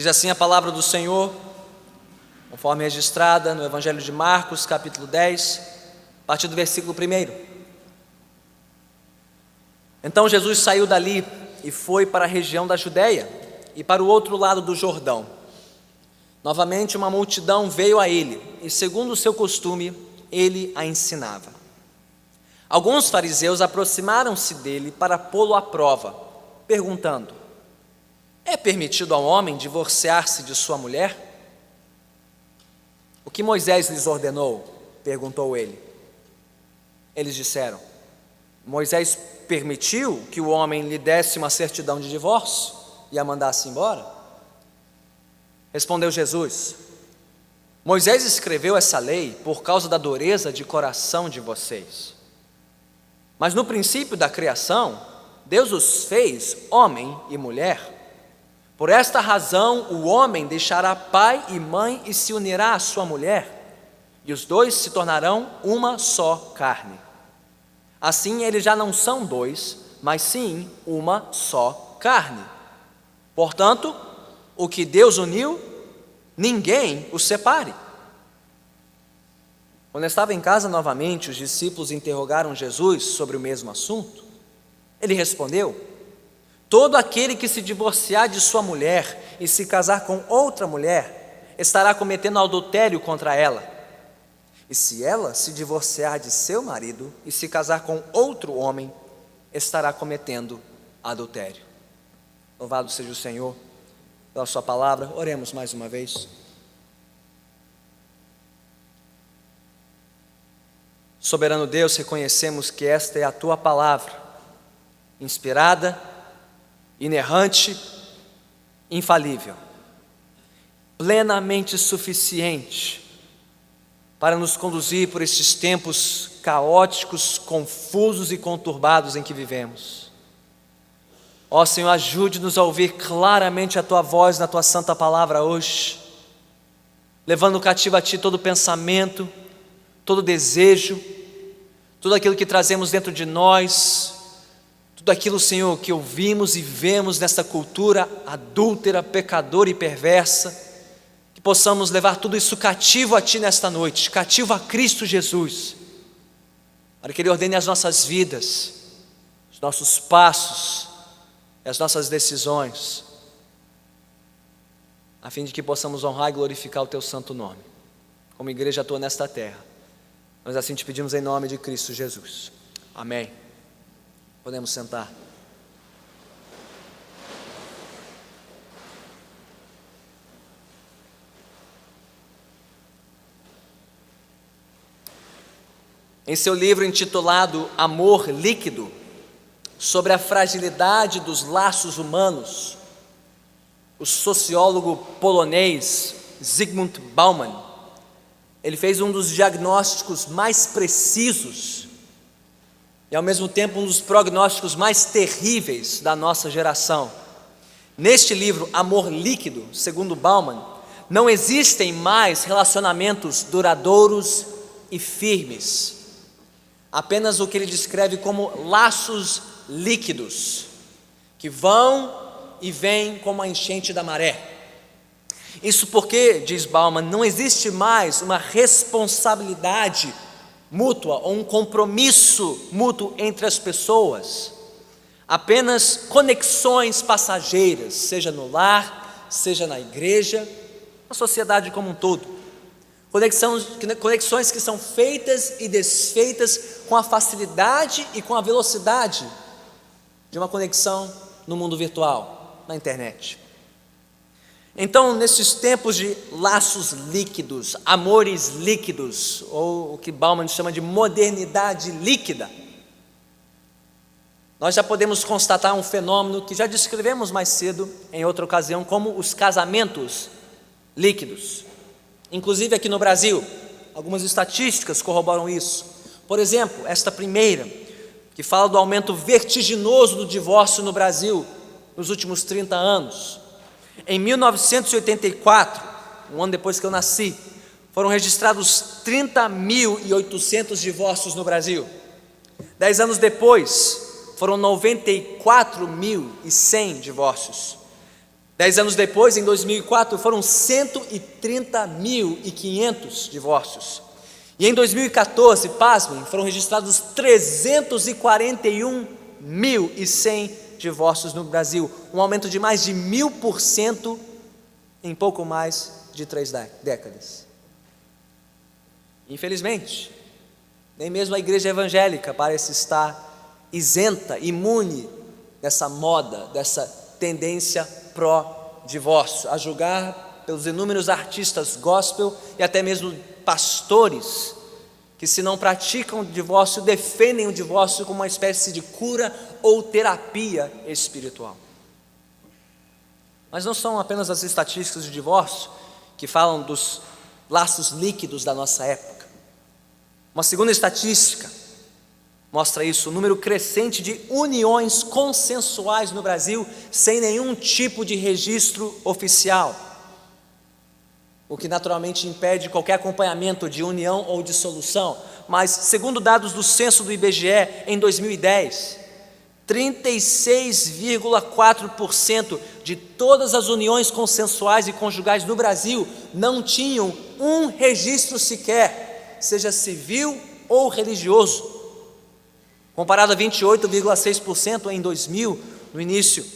Diz assim a palavra do Senhor, conforme registrada no Evangelho de Marcos, capítulo 10, a partir do versículo 1. Então Jesus saiu dali e foi para a região da Judéia e para o outro lado do Jordão. Novamente uma multidão veio a ele e, segundo o seu costume, ele a ensinava. Alguns fariseus aproximaram-se dele para pô-lo à prova, perguntando: é permitido ao homem divorciar-se de sua mulher? O que Moisés lhes ordenou? Perguntou ele. Eles disseram: Moisés permitiu que o homem lhe desse uma certidão de divórcio e a mandasse embora? Respondeu Jesus: Moisés escreveu essa lei por causa da dureza de coração de vocês. Mas no princípio da criação, Deus os fez homem e mulher. Por esta razão, o homem deixará pai e mãe e se unirá à sua mulher, e os dois se tornarão uma só carne. Assim, eles já não são dois, mas sim uma só carne. Portanto, o que Deus uniu, ninguém o separe. Quando estava em casa novamente, os discípulos interrogaram Jesus sobre o mesmo assunto. Ele respondeu: todo aquele que se divorciar de sua mulher e se casar com outra mulher, estará cometendo adultério contra ela. E se ela se divorciar de seu marido e se casar com outro homem, estará cometendo adultério. Louvado seja o Senhor pela sua palavra. Oremos mais uma vez. Soberano Deus, reconhecemos que esta é a tua palavra, inspirada, inerrante, infalível, plenamente suficiente para nos conduzir por estes tempos caóticos, confusos e conturbados em que vivemos. Ó Senhor, ajude-nos a ouvir claramente a tua voz na tua santa palavra hoje, levando cativo a ti todo pensamento, todo desejo, tudo aquilo que trazemos dentro de nós, tudo aquilo, Senhor, que ouvimos e vemos nesta cultura adúltera, pecadora e perversa, que possamos levar tudo isso cativo a Ti nesta noite, cativo a Cristo Jesus, para que Ele ordene as nossas vidas, os nossos passos e as nossas decisões, a fim de que possamos honrar e glorificar o Teu santo nome, como igreja Tua nesta terra. Nós assim te pedimos em nome de Cristo Jesus. Amém. Podemos sentar. Em seu livro intitulado Amor Líquido, sobre a fragilidade dos laços humanos, o sociólogo polonês Zygmunt Bauman, ele fez um dos diagnósticos mais precisos e ao mesmo tempo um dos prognósticos mais terríveis da nossa geração. Neste livro, Amor Líquido, segundo Bauman, não existem mais relacionamentos duradouros e firmes, apenas o que ele descreve como laços líquidos, que vão e vêm como a enchente da maré. Isso porque, diz Bauman, não existe mais uma responsabilidade mútua ou um compromisso mútuo entre as pessoas, apenas conexões passageiras, seja no lar, seja na igreja, na sociedade como um todo. Conexões que são feitas e desfeitas com a facilidade e com a velocidade de uma conexão no mundo virtual, na internet. Então, nesses tempos de laços líquidos, amores líquidos, ou o que Bauman chama de modernidade líquida, nós já podemos constatar um fenômeno que já descrevemos mais cedo, em outra ocasião, como os casamentos líquidos. Inclusive aqui no Brasil, algumas estatísticas corroboram isso. Por exemplo, esta primeira, que fala do aumento vertiginoso do divórcio no Brasil nos últimos 30 anos. Em 1984, um ano depois que eu nasci, foram registrados 30.800 divórcios no Brasil. 10 anos depois, foram 94.100 divórcios. 10 anos depois, em 2004, foram 130.500 divórcios. E em 2014, pasmem, foram registrados 341.100 divórcios no Brasil, um aumento de mais de 1.000% em pouco mais de 3 décadas. Infelizmente, nem mesmo a igreja evangélica parece estar isenta, imune dessa moda, dessa tendência pró-divórcio, a julgar pelos inúmeros artistas gospel e até mesmo pastores que, se não praticam o divórcio, defendem o divórcio como uma espécie de cura ou terapia espiritual. Mas não são apenas as estatísticas de divórcio que falam dos laços líquidos da nossa época. Uma segunda estatística mostra isso: o número crescente de uniões consensuais no Brasil sem nenhum tipo de registro oficial, o que naturalmente impede qualquer acompanhamento de união ou dissolução. Mas, segundo dados do censo do IBGE, em 2010, 36,4% de todas as uniões consensuais e conjugais no Brasil não tinham um registro sequer, seja civil ou religioso, comparado a 28,6% em 2000, no início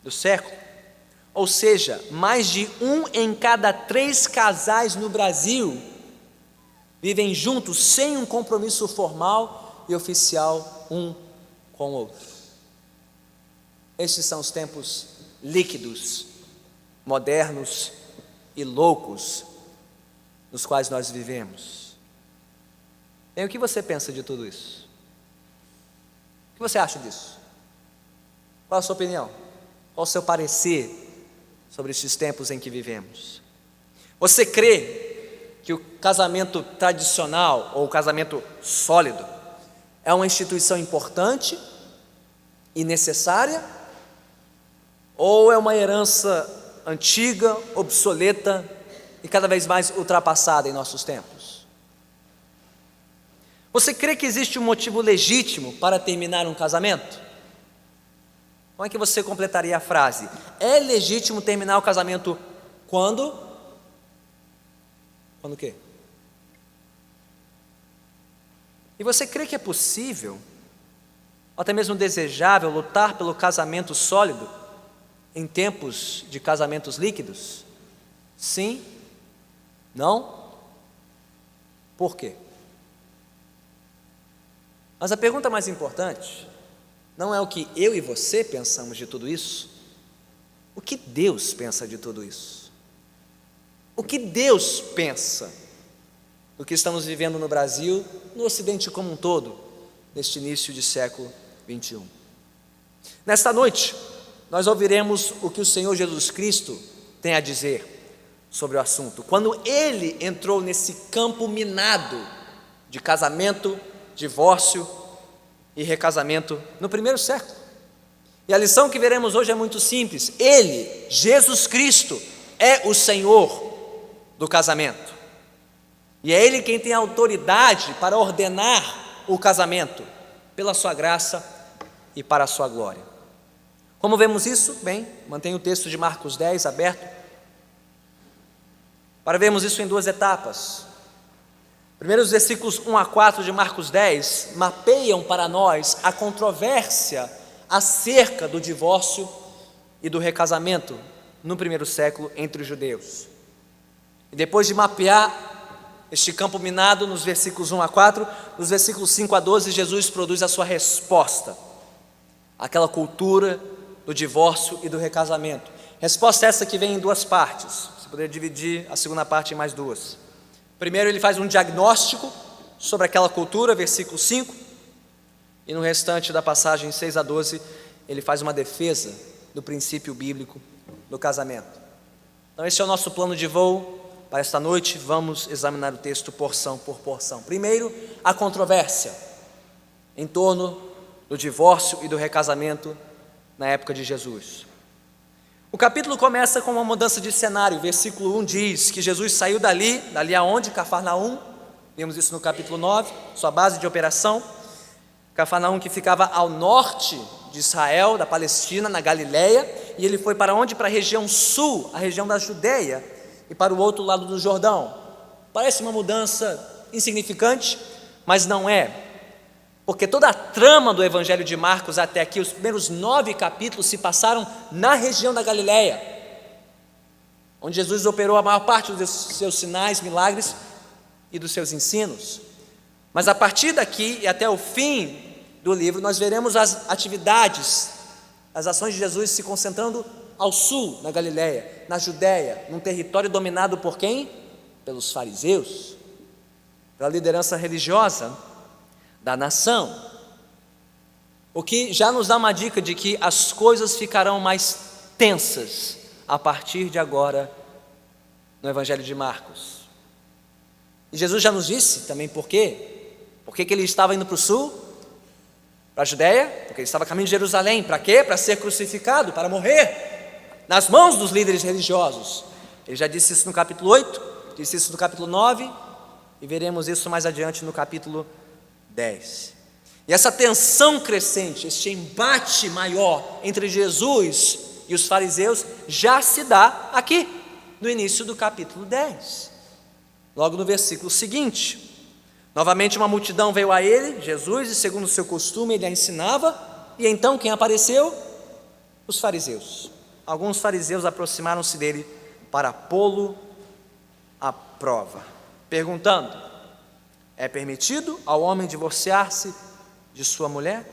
do século. Ou seja, mais de 1 em cada 3 casais no Brasil vivem juntos sem um compromisso formal e oficial um com o outro. Estes são os tempos líquidos, modernos e loucos nos quais nós vivemos. E o que você pensa de tudo isso? O que você acha disso? Qual a sua opinião? Qual o seu parecer sobre estes tempos em que vivemos? Você crê que o casamento tradicional ou o casamento sólido é uma instituição importante e necessária, ou é uma herança antiga, obsoleta e cada vez mais ultrapassada em nossos tempos? Você crê que existe um motivo legítimo para terminar um casamento? Como é que você completaria a frase? É legítimo terminar o casamento quando? Quando o quê? E você crê que é possível, ou até mesmo desejável, lutar pelo casamento sólido em tempos de casamentos líquidos? Sim? Não? Por quê? Mas a pergunta mais importante não é o que eu e você pensamos de tudo isso. O que Deus pensa de tudo isso? O que Deus pensa do que estamos vivendo no Brasil, no Ocidente como um todo, neste início de século 21? Nesta noite, nós ouviremos o que o Senhor Jesus Cristo tem a dizer sobre o assunto, quando Ele entrou nesse campo minado de casamento, divórcio e recasamento no primeiro século. E a lição que veremos hoje é muito simples: Ele, Jesus Cristo, é o Senhor do casamento, e é Ele quem tem a autoridade para ordenar o casamento, pela sua graça e para a sua glória. Como vemos isso? Bem, mantenha o texto de Marcos 10 aberto, para vermos isso em 2 etapas. Primeiro, os versículos 1 a 4 de Marcos 10 mapeiam para nós a controvérsia acerca do divórcio e do recasamento no primeiro século entre os judeus. E depois de mapear este campo minado nos versículos 1 a 4, nos versículos 5 a 12, Jesus produz a sua resposta àquela cultura do divórcio e do recasamento. Resposta essa que vem em 2 partes. Você poderia dividir a segunda parte em mais 2. Primeiro, ele faz um diagnóstico sobre aquela cultura, versículo 5, e no restante da passagem 6 a 12, ele faz uma defesa do princípio bíblico do casamento. Então esse é o nosso plano de voo para esta noite. Vamos examinar o texto porção por porção. Primeiro, a controvérsia em torno do divórcio e do recasamento na época de Jesus. O capítulo começa com uma mudança de cenário. Versículo 1 diz que Jesus saiu dali aonde? Cafarnaum. Vimos isso no capítulo 9, sua base de operação. Cafarnaum, que ficava ao norte de Israel, da Palestina, na Galileia, e ele foi para onde? Para a região sul, a região da Judeia, e para o outro lado do Jordão. Parece uma mudança insignificante, mas não é, porque toda a trama do Evangelho de Marcos até aqui, os primeiros 9 capítulos se passaram na região da Galileia, onde Jesus operou a maior parte dos seus sinais, milagres e dos seus ensinos. Mas a partir daqui e até o fim do livro, nós veremos as atividades, as ações de Jesus se concentrando ao sul, na Galileia, na Judéia, num território dominado por quem? Pelos fariseus, pela liderança religiosa da nação. O que já nos dá uma dica de que as coisas ficarão mais tensas a partir de agora no Evangelho de Marcos. E Jesus já nos disse também por quê. Por que ele estava indo para o sul? Para a Judéia? Porque ele estava a caminho de Jerusalém. Para quê? Para ser crucificado, para morrer nas mãos dos líderes religiosos. Ele já disse isso no capítulo 8, disse isso no capítulo 9, e veremos isso mais adiante no capítulo 10. E essa tensão crescente, este embate maior entre Jesus e os fariseus já se dá aqui, no início do capítulo 10, logo no versículo seguinte. Novamente uma multidão veio a ele, Jesus, e segundo o seu costume ele a ensinava, e então quem apareceu? Os fariseus. Alguns fariseus aproximaram-se dele para pô-lo à prova, perguntando: é permitido ao homem divorciar-se de sua mulher?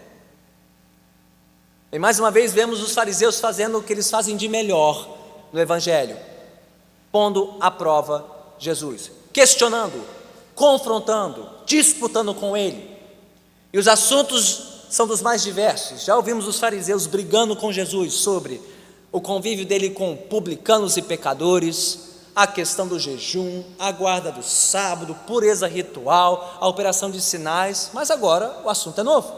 E mais uma vez vemos os fariseus fazendo o que eles fazem de melhor no Evangelho, pondo à prova Jesus, questionando, confrontando, disputando com ele. E os assuntos são dos mais diversos. Já ouvimos os fariseus brigando com Jesus sobre o convívio dele com publicanos e pecadores, a questão do jejum, a guarda do sábado, pureza ritual, a operação de sinais. Mas agora o assunto é novo,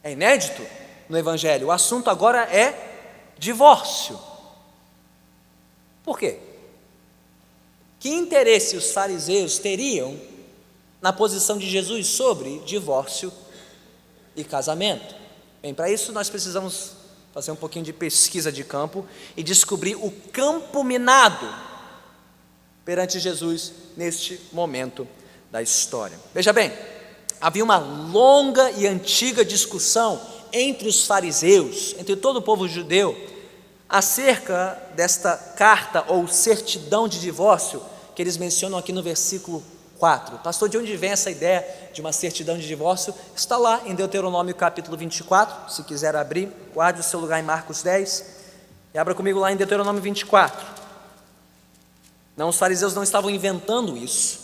é inédito no Evangelho. O assunto agora é divórcio. Por quê? Que interesse os fariseus teriam na posição de Jesus sobre divórcio e casamento? Bem, para isso nós precisamos fazer um pouquinho de pesquisa de campo e descobrir o campo minado perante Jesus neste momento da história. Veja bem, havia uma longa e antiga discussão entre os fariseus, entre todo o povo judeu, acerca desta carta ou certidão de divórcio que eles mencionam aqui no versículo 4. Pastor, de onde vem essa ideia de uma certidão de divórcio? Está lá em Deuteronômio capítulo 24, se quiser abrir, guarde o seu lugar em Marcos 10, e abra comigo lá em Deuteronômio 24. Não, os fariseus não estavam inventando isso,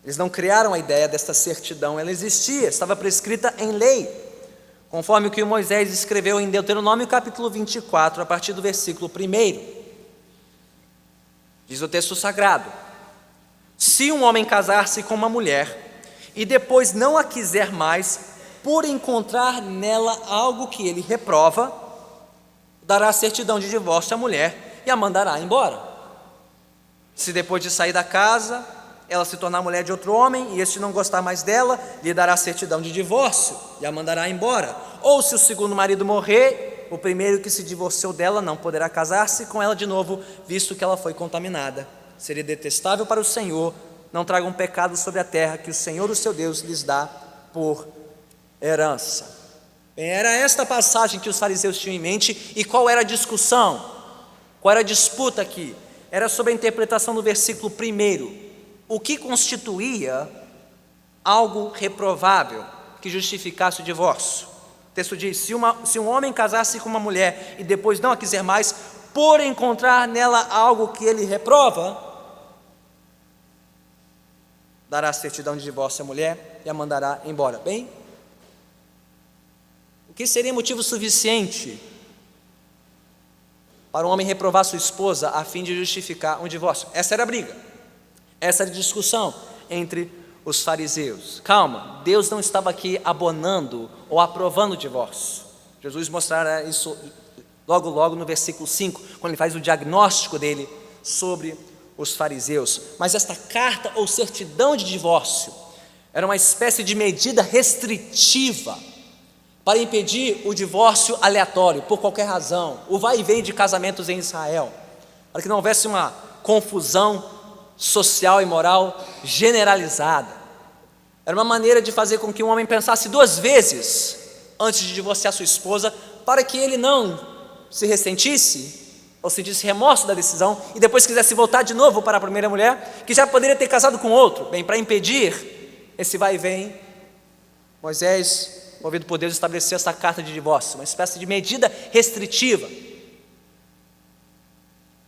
eles não criaram a ideia desta certidão, ela existia, estava prescrita em lei, conforme o que Moisés escreveu em Deuteronômio capítulo 24, a partir do versículo 1. Diz o texto sagrado: se um homem casar-se com uma mulher e depois não a quiser mais, por encontrar nela algo que ele reprova, dará certidão de divórcio à mulher e a mandará embora. Se depois de sair da casa, ela se tornar mulher de outro homem e este não gostar mais dela, lhe dará certidão de divórcio e a mandará embora. Ou se o segundo marido morrer, o primeiro que se divorciou dela não poderá casar-se com ela de novo, visto que ela foi contaminada. Seria detestável para o Senhor, não tragam pecado sobre a terra que o Senhor, o seu Deus, lhes dá por herança. Bem, era esta passagem que os fariseus tinham em mente. E qual era a discussão? Qual era a disputa aqui? Era sobre a interpretação do versículo 1. O que constituía algo reprovável que justificasse o divórcio? O texto diz: se um homem casasse com uma mulher e depois não a quiser mais, por encontrar nela algo que ele reprova, dará certidão de divórcio à mulher e a mandará embora. Bem, o que seria motivo suficiente para um homem reprovar sua esposa a fim de justificar um divórcio? Essa era a briga, essa era a discussão entre os fariseus. Calma, Deus não estava aqui abonando ou aprovando o divórcio. Jesus mostrará isso logo no versículo 5, quando ele faz o diagnóstico dele sobre os fariseus. Mas esta carta ou certidão de divórcio era uma espécie de medida restritiva para impedir o divórcio aleatório, por qualquer razão, o vai e vem de casamentos em Israel, para que não houvesse uma confusão social e moral generalizada. Era uma maneira de fazer com que um homem pensasse 2 vezes antes de divorciar sua esposa, para que ele não se ressentisse ou sentisse remorso da decisão e depois quisesse voltar de novo para a primeira mulher, que já poderia ter casado com outro. Bem, para impedir esse vai e vem, Moisés, movido por Deus, estabeleceu essa carta de divórcio, uma espécie de medida restritiva,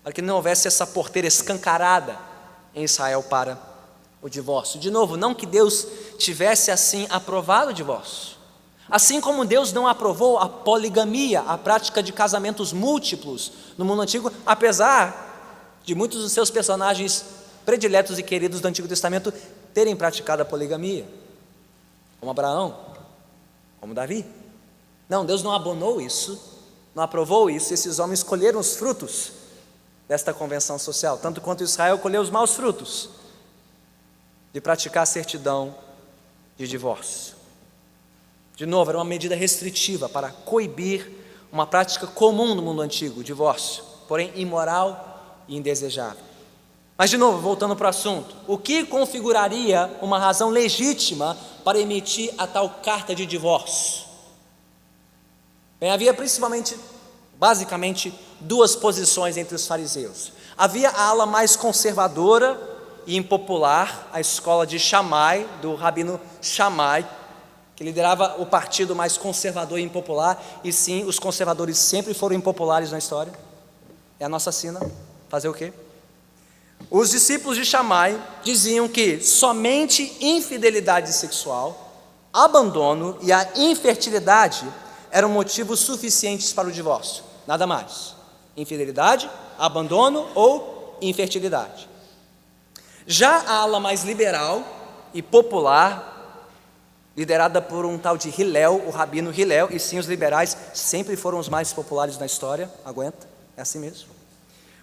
para que não houvesse essa porteira escancarada em Israel para o divórcio. De novo, não que Deus tivesse assim aprovado o divórcio, assim como Deus não aprovou a poligamia, a prática de casamentos múltiplos no mundo antigo, apesar de muitos dos seus personagens prediletos e queridos do Antigo Testamento terem praticado a poligamia, como Abraão, como Davi. Não, Deus não abonou isso, não aprovou isso. Esses homens colheram os frutos desta convenção social, tanto quanto Israel colheu os maus frutos de praticar a certidão de divórcio. De novo, era uma medida restritiva para coibir uma prática comum no mundo antigo, o divórcio, porém imoral e indesejável. Mas de novo, voltando para o assunto, o que configuraria uma razão legítima para emitir a tal carta de divórcio? Bem, havia basicamente 2 posições entre os fariseus. Havia a ala mais conservadora e impopular, a escola de Shammai, do rabino Shammai, que liderava o partido mais conservador e impopular. E sim, os conservadores sempre foram impopulares na história. É a nossa sina. Fazer o quê? Os discípulos de Shammai diziam que somente infidelidade sexual, abandono e a infertilidade eram motivos suficientes para o divórcio, nada mais. Infidelidade, abandono ou infertilidade. Já a ala mais liberal e popular, liderada por um tal de Hillel, o rabino Hillel, e sim, os liberais sempre foram os mais populares na história, aguenta, é assim mesmo.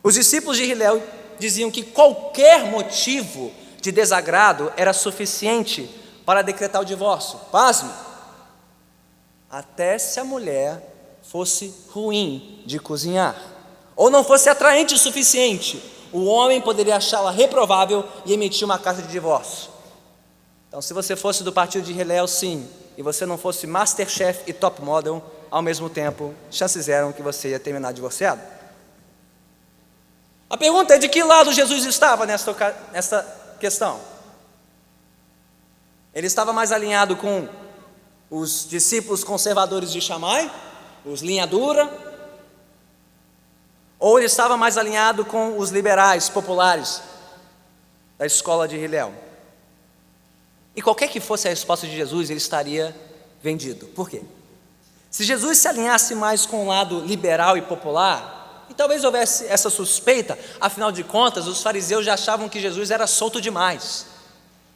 Os discípulos de Hillel diziam que qualquer motivo de desagrado era suficiente para decretar o divórcio. Pasme, até se a mulher fosse ruim de cozinhar, ou não fosse atraente o suficiente, o homem poderia achá-la reprovável e emitir uma carta de divórcio. Então, se você fosse do partido de Hillel, sim, e você não fosse Masterchef e Top Model ao mesmo tempo, chances eram que você ia terminar divorciado. A pergunta é: de que lado Jesus estava nessa questão? Ele estava mais alinhado com os discípulos conservadores de Shammai, os linha dura, ou ele estava mais alinhado com os liberais populares da escola de Hillel? E qualquer que fosse a resposta de Jesus, ele estaria vendido. Por quê? Se Jesus se alinhasse mais com o lado liberal e popular, e talvez houvesse essa suspeita, afinal de contas, os fariseus já achavam que Jesus era solto demais.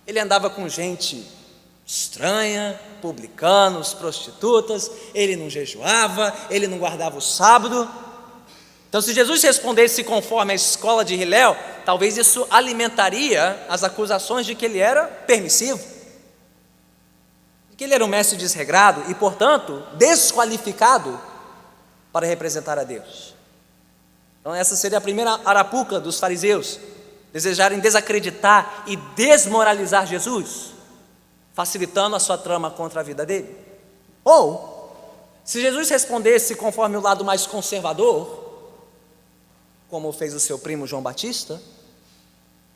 Ele andava com gente estranha, publicanos, prostitutas, ele não jejuava, ele não guardava o sábado. Então, se Jesus respondesse conforme a escola de Hillel, talvez isso alimentaria as acusações de que ele era permissivo, de que ele era um mestre desregrado e, portanto, desqualificado para representar a Deus. Então, essa seria a primeira arapuca dos fariseus, desejarem desacreditar e desmoralizar Jesus, facilitando a sua trama contra a vida dele. Ou, se Jesus respondesse conforme o lado mais conservador, como fez o seu primo João Batista,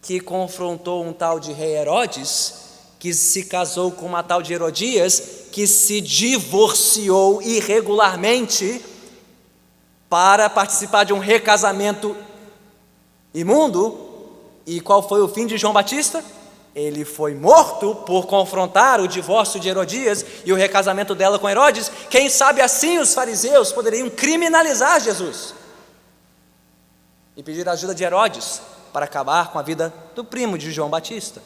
que confrontou um tal de rei Herodes, que se casou com uma tal de Herodias, que se divorciou irregularmente para participar de um recasamento imundo. E qual foi o fim de João Batista? Ele foi morto por confrontar o divórcio de Herodias e o recasamento dela com Herodes. Quem sabe assim os fariseus poderiam criminalizar Jesus e pedir a ajuda de Herodes para acabar com a vida do primo de João Batista.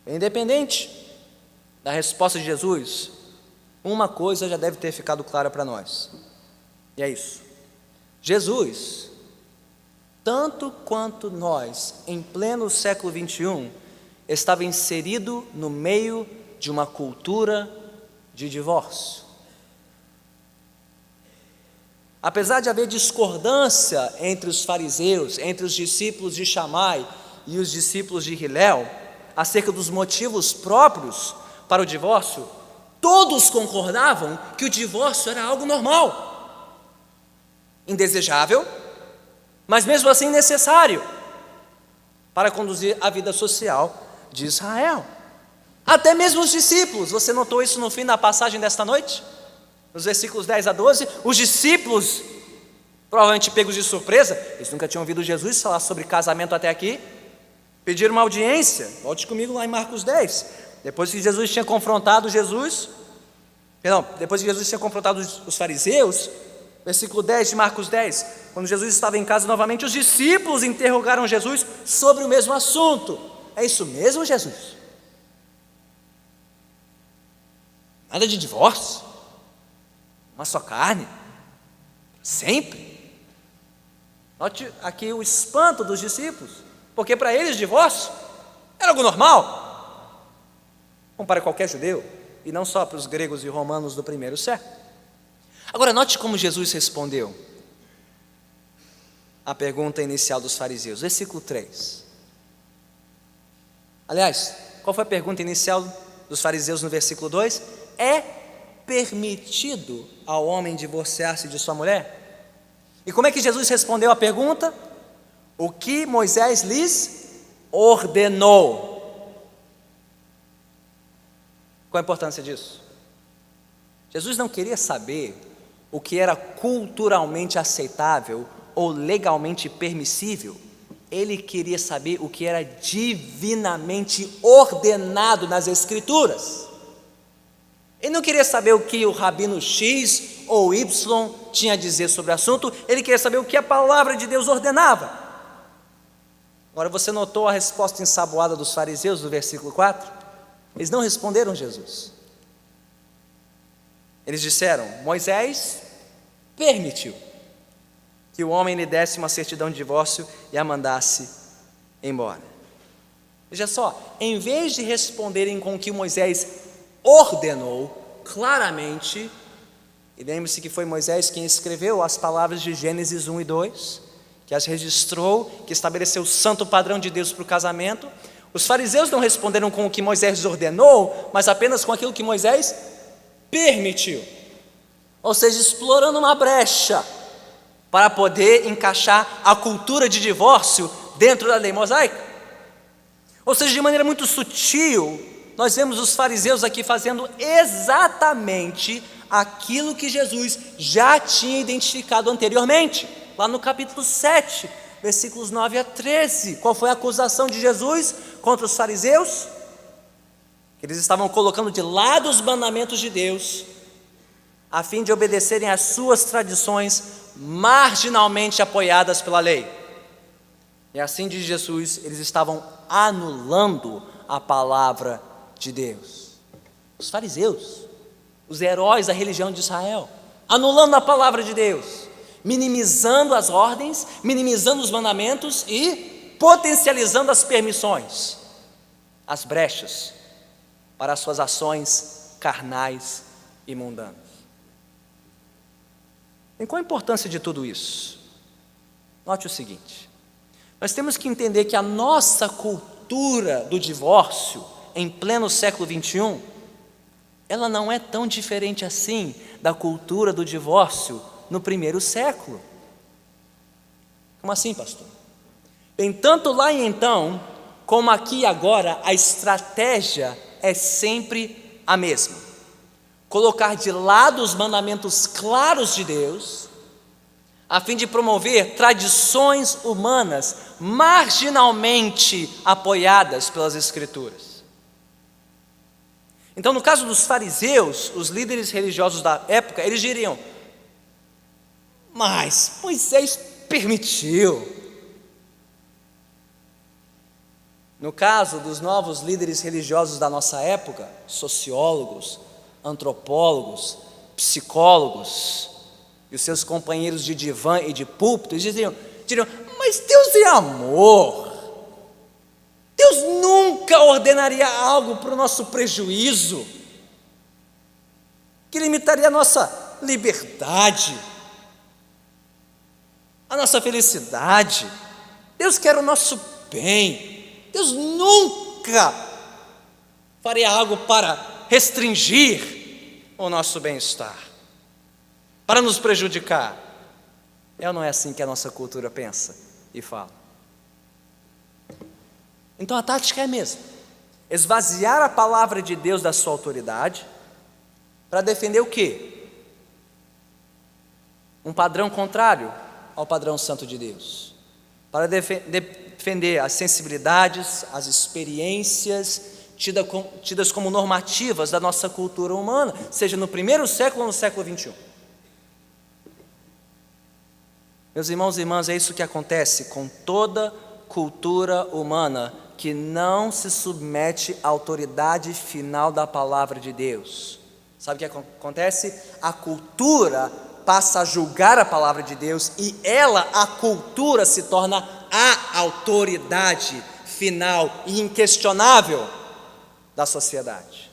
Independente da resposta de Jesus, uma coisa já deve ter ficado clara para nós, e é isso: Jesus, tanto quanto nós, em pleno século XXI, estava inserido no meio de uma cultura de divórcio. Apesar de haver discordância entre os fariseus, entre os discípulos de Shammai e os discípulos de Hilel, acerca dos motivos próprios para o divórcio, todos concordavam que o divórcio era algo normal, indesejável, mas mesmo assim necessário para conduzir a vida social de Israel. Até mesmo os discípulos, você notou isso no fim da passagem desta noite? Nos versículos 10 a 12, os discípulos, provavelmente pegos de surpresa, eles nunca tinham ouvido Jesus falar sobre casamento até aqui, pediram uma audiência. Volte comigo lá em Marcos 10. Depois que Jesus tinha confrontado os fariseus, versículo 10 de Marcos 10, quando Jesus estava em casa novamente, os discípulos interrogaram Jesus sobre o mesmo assunto. É isso mesmo, Jesus? Nada de divórcio? Uma só carne? Sempre? Note aqui o espanto dos discípulos, porque para eles divórcio era algo normal, como para qualquer judeu, e não só para os gregos e romanos do primeiro século. Agora note como Jesus respondeu a pergunta inicial dos fariseus, versículo 3. Aliás, qual foi a pergunta inicial dos fariseus no versículo 2? É permitido ao homem divorciar-se de sua mulher? E como é que Jesus respondeu à pergunta? O que Moisés lhes ordenou. Qual a importância disso? Jesus não queria saber o que era culturalmente aceitável ou legalmente permissível. Ele queria saber o que era divinamente ordenado nas Escrituras. Ele não queria saber o que o rabino X ou Y tinha a dizer sobre o assunto, ele queria saber o que a palavra de Deus ordenava. Agora você notou a resposta ensaboada dos fariseus do versículo 4? Eles não responderam Jesus. Eles disseram: Moisés permitiu que o homem lhe desse uma certidão de divórcio e a mandasse embora. Veja só, em vez de responderem com o que Moisés ordenou claramente, e lembre-se que foi Moisés quem escreveu as palavras de Gênesis 1 e 2, que as registrou, que estabeleceu o santo padrão de Deus para o casamento. Os fariseus não responderam com o que Moisés ordenou, mas apenas com aquilo que Moisés permitiu, ou seja, explorando uma brecha para poder encaixar a cultura de divórcio dentro da lei mosaica. Ou seja, de maneira muito sutil, nós vemos os fariseus aqui fazendo exatamente aquilo que Jesus já tinha identificado anteriormente, lá no capítulo 7, versículos 9 a 13. Qual foi a acusação de Jesus contra os fariseus? Eles estavam colocando de lado os mandamentos de Deus, a fim de obedecerem às suas tradições marginalmente apoiadas pela lei. E assim diz Jesus, eles estavam anulando a palavra de Deus. Os fariseus, os heróis da religião de Israel, anulando a palavra de Deus, minimizando as ordens, minimizando os mandamentos e potencializando as permissões, as brechas para as suas ações carnais e mundanas. E qual a importância de tudo isso? Note o seguinte: nós temos que entender que a nossa cultura do divórcio em pleno século 21, ela não é tão diferente assim da cultura do divórcio no primeiro século. Como assim, pastor? Bem, tanto lá e então, como aqui e agora, a estratégia é sempre a mesma: colocar de lado os mandamentos claros de Deus, a fim de promover tradições humanas marginalmente apoiadas pelas Escrituras. Então, no caso dos fariseus, os líderes religiosos da época, eles diriam: mas Moisés permitiu. No caso dos novos líderes religiosos da nossa época, sociólogos, antropólogos, psicólogos e os seus companheiros de divã e de púlpito, eles diriam: mas Deus é amor, Deus nunca ordenaria algo para o nosso prejuízo, que limitaria a nossa liberdade, a nossa felicidade. Deus quer o nosso bem. Deus nunca faria algo para restringir o nosso bem-estar, para nos prejudicar. É ou não é assim que a nossa cultura pensa e fala? Então a tática é a mesma: esvaziar a palavra de Deus da sua autoridade, para defender o quê? Um padrão contrário ao padrão santo de Deus, para defender as sensibilidades, as experiências tidas como normativas da nossa cultura humana, seja no primeiro século ou no século 21. Meus irmãos e irmãs, é isso que acontece com toda cultura humana que não se submete à autoridade final da palavra de Deus. Sabe o que acontece? A cultura passa a julgar a palavra de Deus e ela, a cultura, se torna a autoridade final e inquestionável da sociedade.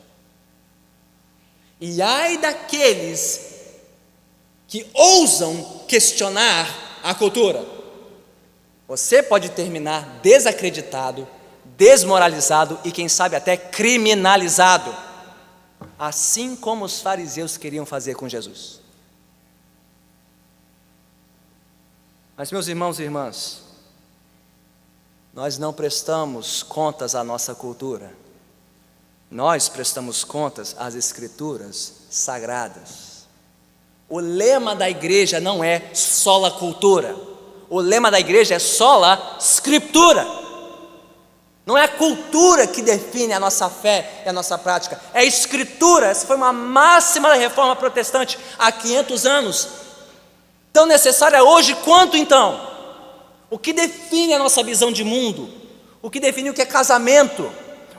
E ai daqueles que ousam questionar a cultura. Você pode terminar desacreditado, desmoralizado e quem sabe até criminalizado, assim como os fariseus queriam fazer com Jesus. Mas, meus irmãos e irmãs, nós não prestamos contas à nossa cultura, nós prestamos contas às Escrituras sagradas. O lema da igreja não é sola cultura, o lema da igreja é sola Scriptura. Não é a cultura que define a nossa fé e a nossa prática, é a Escritura. Essa foi uma máxima da reforma protestante há 500 anos, tão necessária hoje quanto então. O que define a nossa visão de mundo, o que define o que é casamento,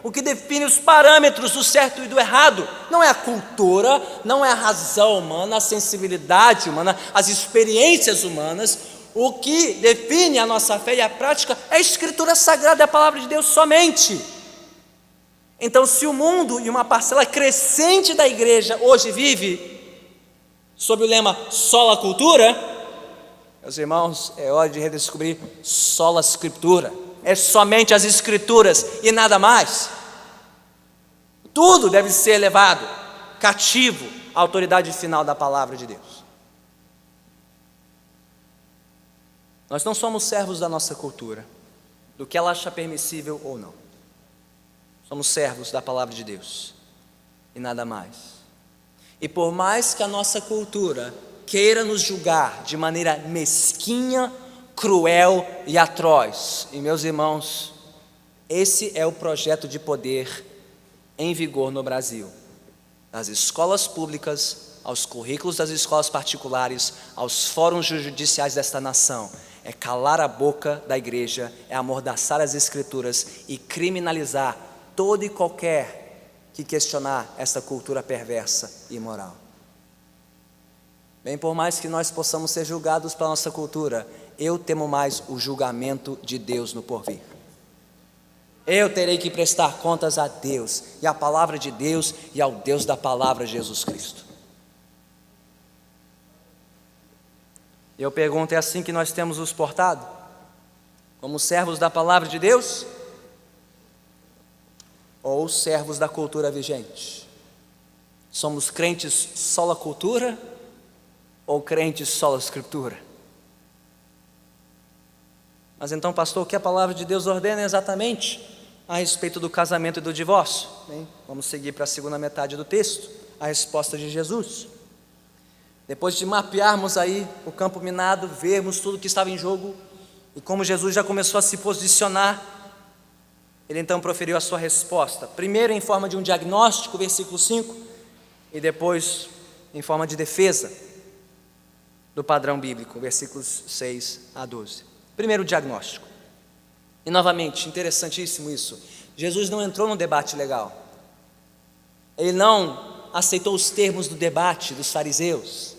o que define os parâmetros do certo e do errado, não é a cultura, não é a razão humana, a sensibilidade humana, as experiências humanas. O que define a nossa fé e a prática é a Escritura Sagrada, é a palavra de Deus somente. Então, se o mundo e uma parcela crescente da igreja hoje vive sob o lema sola cultura, meus irmãos, é hora de redescobrir sola Scriptura. É somente as Escrituras e nada mais. Tudo deve ser levado cativo à autoridade final da palavra de Deus. Nós não somos servos da nossa cultura, do que ela acha permissível ou não. Somos servos da palavra de Deus e nada mais. E por mais que a nossa cultura queira nos julgar de maneira mesquinha, cruel e atroz, e meus irmãos, esse é o projeto de poder em vigor no Brasil, das escolas públicas aos currículos das escolas particulares, aos fóruns judiciais desta nação. É calar a boca da igreja, é amordaçar as Escrituras e criminalizar todo e qualquer que questionar essa cultura perversa e imoral. Bem, por mais que nós possamos ser julgados pela nossa cultura, eu temo mais o julgamento de Deus no porvir. Eu terei que prestar contas a Deus e à palavra de Deus e ao Deus da palavra, Jesus Cristo. Eu pergunto, é assim que nós temos nos portado? Como servos da palavra de Deus? Ou servos da cultura vigente? Somos crentes sola cultura ou crentes sola Escritura? Mas então, pastor, o que a palavra de Deus ordena exatamente a respeito do casamento e do divórcio? Bem, vamos seguir para a segunda metade do texto, a resposta de Jesus. Depois de mapearmos aí o campo minado, vermos tudo que estava em jogo e como Jesus já começou a se posicionar, ele então proferiu a sua resposta, primeiro em forma de um diagnóstico, versículo 5, e depois em forma de defesa do padrão bíblico, versículos 6 a 12. Primeiro, o diagnóstico. E novamente, interessantíssimo isso, Jesus não entrou no debate legal, ele não aceitou os termos do debate dos fariseus,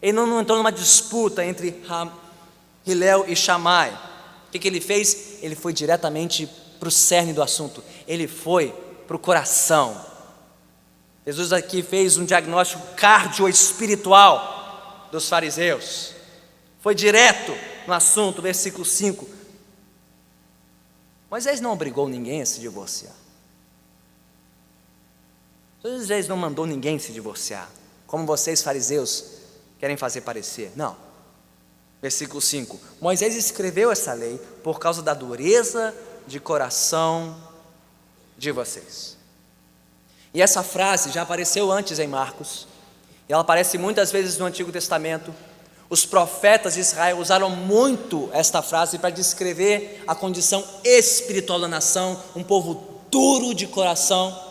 ele não entrou numa disputa entre Hilel e Shammai. O que ele fez? Ele foi diretamente para o cerne do assunto, ele foi para o coração. Jesus aqui fez um diagnóstico cardio-espiritual dos fariseus, foi direto no assunto, versículo 5. Moisés não obrigou ninguém a se divorciar. Moisés não mandou ninguém se divorciar, como vocês fariseus querem fazer parecer. Não. Versículo 5. Moisés escreveu essa lei por causa da dureza de coração de vocês. E essa frase já apareceu antes em Marcos, e ela aparece muitas vezes no Antigo Testamento. Os profetas de Israel usaram muito esta frase para descrever a condição espiritual da nação, um povo duro de coração.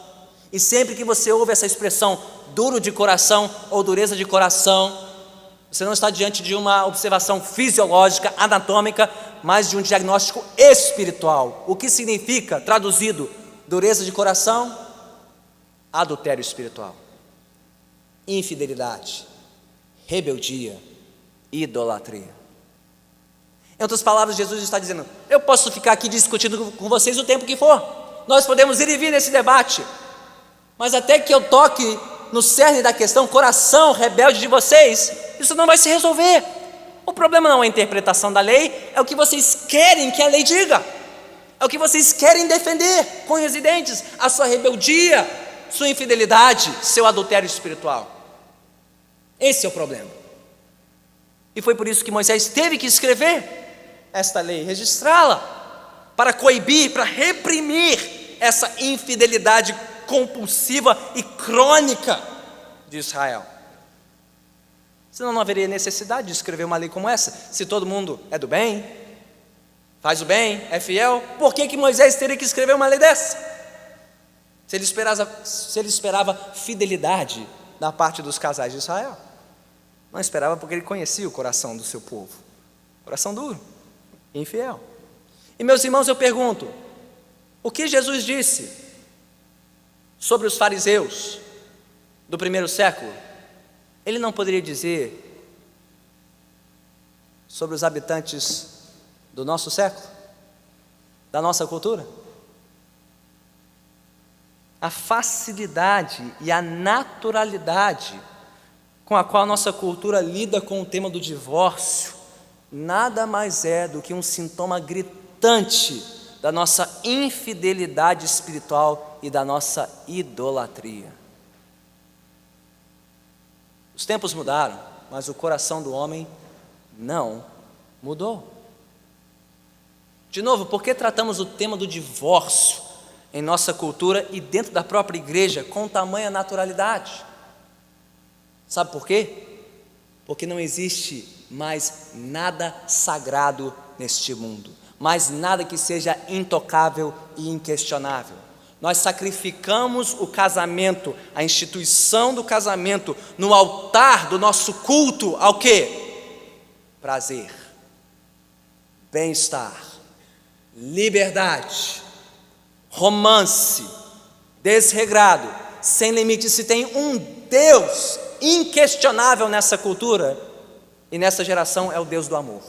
E sempre que você ouve essa expressão, duro de coração ou dureza de coração, você não está diante de uma observação fisiológica, anatômica, mas de um diagnóstico espiritual. O que significa, traduzido, dureza de coração? Adultério espiritual, infidelidade, rebeldia, idolatria. Em outras palavras, Jesus está dizendo: eu posso ficar aqui discutindo com vocês o tempo que for, nós podemos ir e vir nesse debate, mas até que eu toque no cerne da questão, coração rebelde de vocês, isso não vai se resolver. O problema não é a interpretação da lei, é o que vocês querem que a lei diga, é o que vocês querem defender com unhas e dentes, a sua rebeldia, sua infidelidade, seu adultério espiritual. Esse é o problema. E foi por isso que Moisés teve que escrever esta lei, registrá-la, para coibir, para reprimir essa infidelidade compulsiva e crônica de Israel. Senão não haveria necessidade de escrever uma lei como essa. Se todo mundo é do bem, faz o bem, é fiel, por que Moisés teria que escrever uma lei dessa? Se ele esperava fidelidade da parte dos casais de Israel, não esperava, porque ele conhecia o coração do seu povo, coração duro, infiel. E meus irmãos, eu pergunto, o que Jesus disse sobre os fariseus do primeiro século? Ele não poderia dizer sobre os habitantes do nosso século, da nossa cultura? A facilidade e a naturalidade com a qual a nossa cultura lida com o tema do divórcio nada mais é do que um sintoma gritante da nossa infidelidade espiritual e da nossa idolatria. Os tempos mudaram, mas o coração do homem não mudou. De novo, por que tratamos o tema do divórcio em nossa cultura e dentro da própria igreja com tamanha naturalidade? Sabe por quê? Porque não existe mais nada sagrado neste mundo, mais nada que seja intocável e inquestionável. Nós sacrificamos o casamento, a instituição do casamento, no altar do nosso culto ao quê? Prazer, bem-estar, liberdade, romance, desregrado, sem limite. Se tem um Deus inquestionável nessa cultura e nessa geração, é o Deus do amor.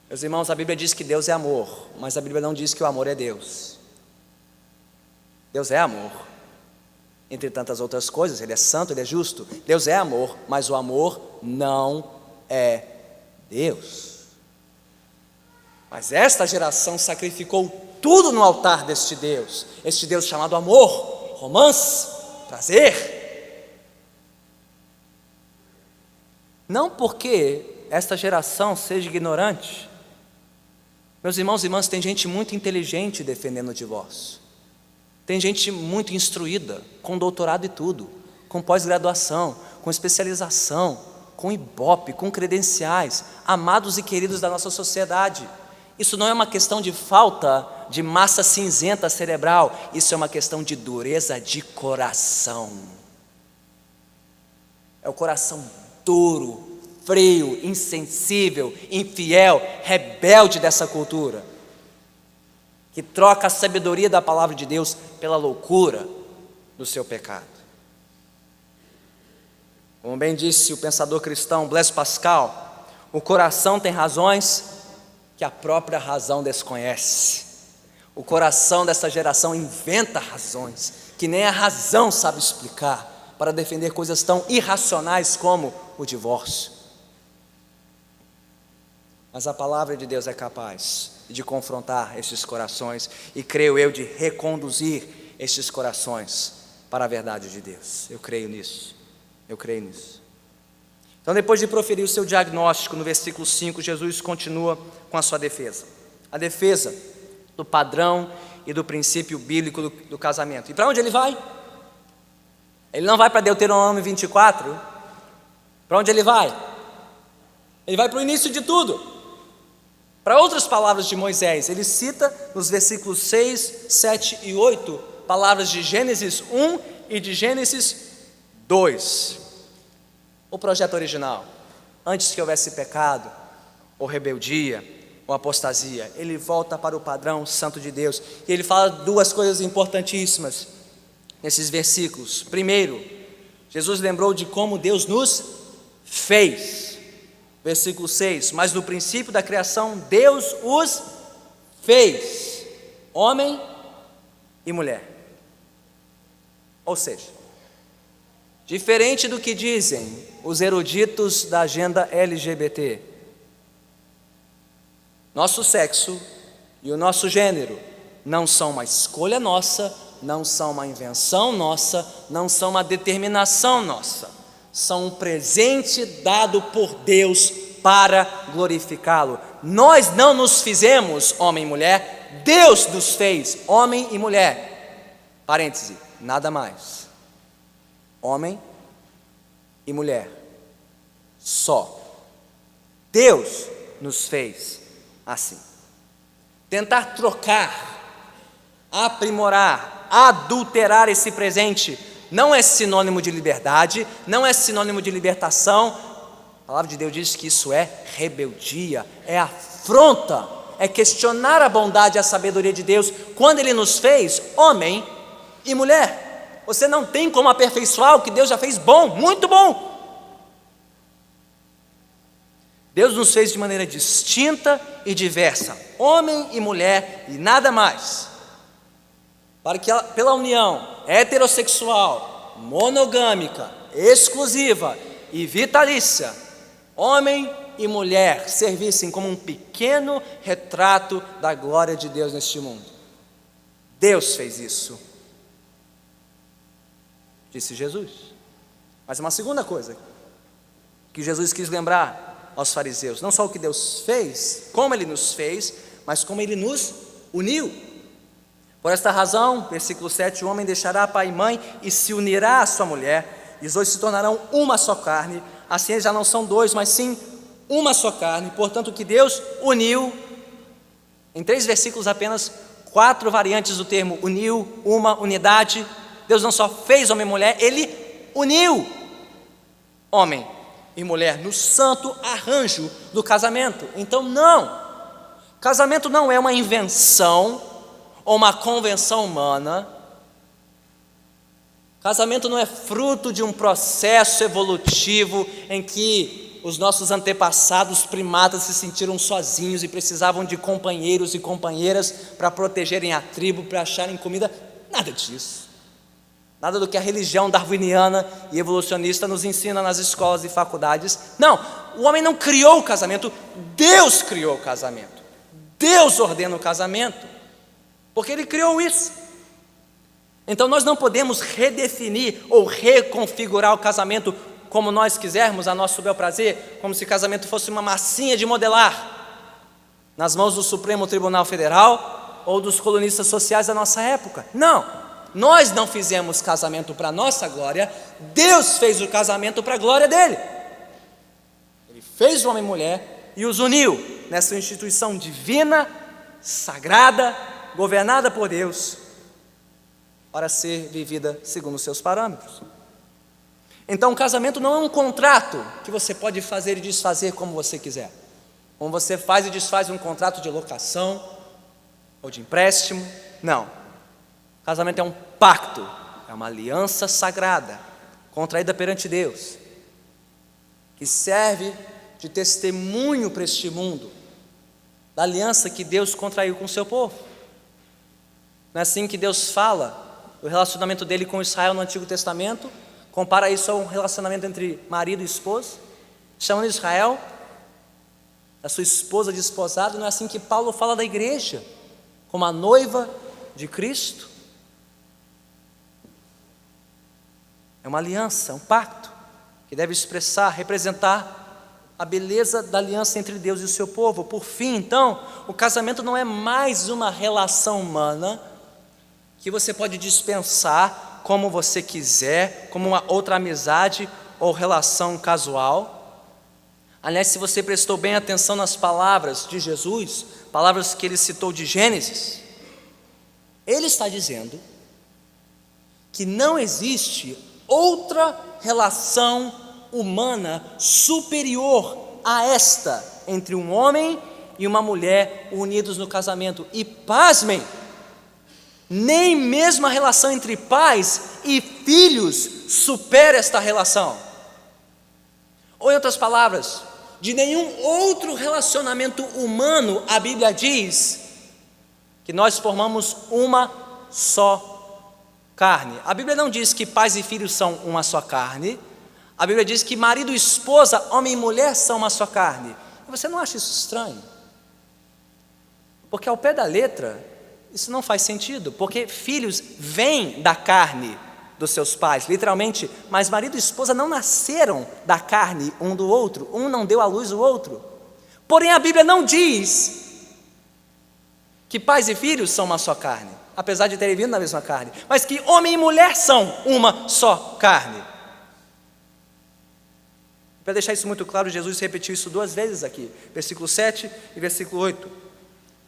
Meus irmãos, a Bíblia diz que Deus é amor, mas a Bíblia não diz que o amor é Deus. Deus é amor, entre tantas outras coisas, Ele é santo, Ele é justo. Deus é amor, mas o amor não é Deus. Mas esta geração sacrificou tudo no altar deste Deus, este Deus chamado amor, romance, prazer. Não porque esta geração seja ignorante. Meus irmãos e irmãs, tem gente muito inteligente defendendo o divórcio, tem gente muito instruída, com doutorado e tudo, com pós-graduação, com especialização, com ibope, com credenciais, amados e queridos da nossa sociedade. Isso não é uma questão de falta de massa cinzenta cerebral, isso é uma questão de dureza de coração. É o coração duro, frio, insensível, infiel, rebelde dessa cultura, que troca a sabedoria da palavra de Deus pela loucura do seu pecado. Como bem disse o pensador cristão Blaise Pascal, o coração tem razões que a própria razão desconhece. O coração dessa geração inventa razões que nem a razão sabe explicar para defender coisas tão irracionais como o divórcio. Mas a palavra de Deus é capaz de confrontar estes corações e, creio eu, de reconduzir estes corações para a verdade de Deus. Eu creio nisso. Então, depois de proferir o seu diagnóstico, no versículo 5, Jesus continua com a sua defesa. A defesa do padrão e do princípio bíblico do casamento. E para onde ele vai? Ele não vai para Deuteronômio 24. Para onde ele vai? Ele vai para o início de tudo. Para outras palavras de Moisés. Ele cita nos versículos 6, 7 e 8, palavras de Gênesis 1 e de Gênesis 2. O projeto original, antes que houvesse pecado, ou rebeldia, ou apostasia, ele volta para o padrão santo de Deus. E ele fala duas coisas importantíssimas nesses versículos. Primeiro, Jesus lembrou de como Deus nos fez. Versículo 6, mas no princípio da criação, Deus os fez, homem e mulher. Ou seja, diferente do que dizem os eruditos da agenda LGBT, nosso sexo e o nosso gênero não são uma escolha nossa, não são uma invenção nossa, não são uma determinação nossa, são um presente dado por Deus para glorificá-lo. Nós não nos fizemos homem e mulher, Deus nos fez homem e mulher. Parêntese, nada mais. Homem e mulher, só. Deus nos fez assim. Tentar trocar, aprimorar, adulterar esse presente não é sinônimo de liberdade, não é sinônimo de libertação. A palavra de Deus diz que isso é rebeldia, é afronta, é questionar a bondade e a sabedoria de Deus quando Ele nos fez homem e mulher. Você não tem como aperfeiçoar o que Deus já fez bom, muito bom. Deus nos fez de maneira distinta e diversa, homem e mulher e nada mais, para que pela união heterossexual, monogâmica, exclusiva e vitalícia, homem e mulher servissem como um pequeno retrato da glória de Deus neste mundo. Deus fez isso, disse Jesus. Mas uma segunda coisa que Jesus quis lembrar aos fariseus, não só o que Deus fez, como Ele nos fez, mas como Ele nos uniu. Por esta razão, versículo 7, o homem deixará pai e mãe e se unirá à sua mulher, e os dois se tornarão uma só carne. Assim eles já não são dois, mas sim uma só carne. Portanto, o que Deus uniu, em 3 versículos apenas, 4 variantes do termo uniu, uma, unidade. Deus não só fez homem e mulher, Ele uniu homem e mulher no santo arranjo do casamento. Então não, casamento não é uma invenção ou uma convenção humana. Casamento não é fruto de um processo evolutivo em que os nossos antepassados primatas se sentiram sozinhos e precisavam de companheiros e companheiras para protegerem a tribo, para acharem comida. Nada disso. Nada do que a religião darwiniana e evolucionista nos ensina nas escolas e faculdades. Não, o homem não criou o casamento, Deus criou o casamento. Deus ordena o casamento, porque Ele criou isso. Então nós não podemos redefinir ou reconfigurar o casamento como nós quisermos, a nosso bel prazer, como se casamento fosse uma massinha de modelar nas mãos do Supremo Tribunal Federal ou dos colunistas sociais da nossa época. Não. Nós não fizemos casamento para a nossa glória, Deus fez o casamento para a glória dEle. Ele fez o homem e mulher e os uniu nessa instituição divina, sagrada, governada por Deus, para ser vivida segundo os seus parâmetros. Então o casamento não é um contrato que você pode fazer e desfazer como você quiser. Como você faz e desfaz um contrato de locação ou de empréstimo. Não. Casamento é um pacto, é uma aliança sagrada, contraída perante Deus, que serve de testemunho para este mundo, da aliança que Deus contraiu com o seu povo. Não é assim que Deus fala do relacionamento dele com Israel no Antigo Testamento? Compara isso a um relacionamento entre marido e esposa, chamando Israel, a sua esposa de esposado. Não é assim que Paulo fala da igreja, como a noiva de Cristo? É uma aliança, um pacto, que deve expressar, representar a beleza da aliança entre Deus e o seu povo. Por fim, então, o casamento não é mais uma relação humana que você pode dispensar como você quiser, como uma outra amizade ou relação casual. Aliás, se você prestou bem atenção nas palavras de Jesus, palavras que ele citou de Gênesis, ele está dizendo que não existe outra relação humana superior a esta, entre um homem e uma mulher unidos no casamento. E pasmem, nem mesmo a relação entre pais e filhos supera esta relação. Ou em outras palavras, de nenhum outro relacionamento humano a Bíblia diz que nós formamos uma só carne. A Bíblia não diz que pais e filhos são uma só carne. A Bíblia diz que marido e esposa, homem e mulher são uma só carne. E você não acha isso estranho? Porque ao pé da letra, isso não faz sentido, porque filhos vêm da carne dos seus pais, literalmente, mas marido e esposa não nasceram da carne um do outro, um não deu à luz o outro. Porém a Bíblia não diz que pais e filhos são uma só carne, apesar de terem vindo da mesma carne, mas que homem e mulher são uma só carne. Para deixar isso muito claro, Jesus repetiu isso 2 vezes aqui, versículo 7 e versículo 8.